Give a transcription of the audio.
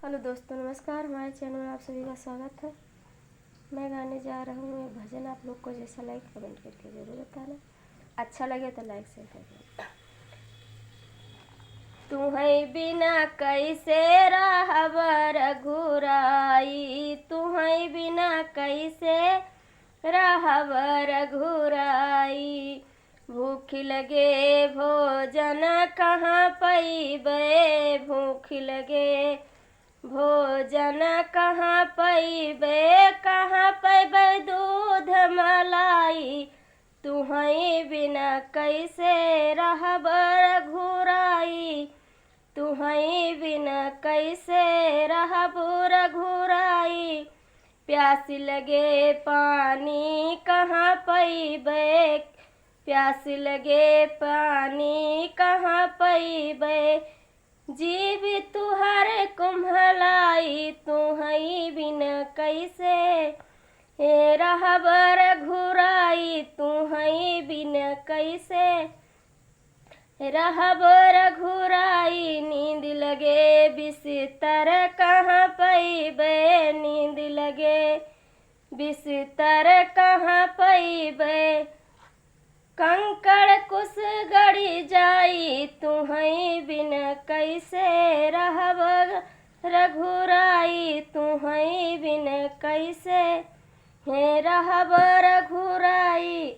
Hello दोस्तों, नमस्कार। हमारे चैनल में आप सभी का स्वागत है। मैं गाने जा रहा हूँ एक भजन। आप लोग को जैसा लाइक कमेंट करके ज़रूर बताना। अच्छा लगे तो लाइक शेयर कर देना। तुम्हें बिना कैसे रहब रघुराई, तुम्हें बिना कैसे रहब रघुराई। भूख लगे भोजन कहाँ पैबे, भूख लगे भोजन कहाँ पैबे, कहाँ पैबे दूध मलाई। तुम्हें बिना कैसे रहब रघुराई, तुम्हें बिना कैसे रहब रघुराई। प्यास लगे पानी कहाँ पैबे, प्यास लगे पानी कहाँ पैबे। जीव तुहर कुम्हलाई, तुम्हें बिना कैसे रहब रघुराई, तुम्हें बिना कैसे रहब रघुराई। नींद लगे बिस्तर कहाँ पैबे, नींद लगे बिस्तर कहाँ पैबे। कंकड़ कुस गड़ी जाई, तुम्हें बिना कैसे रहब रघुराई, तुम्हें बिना कैसे रहब रघुराई।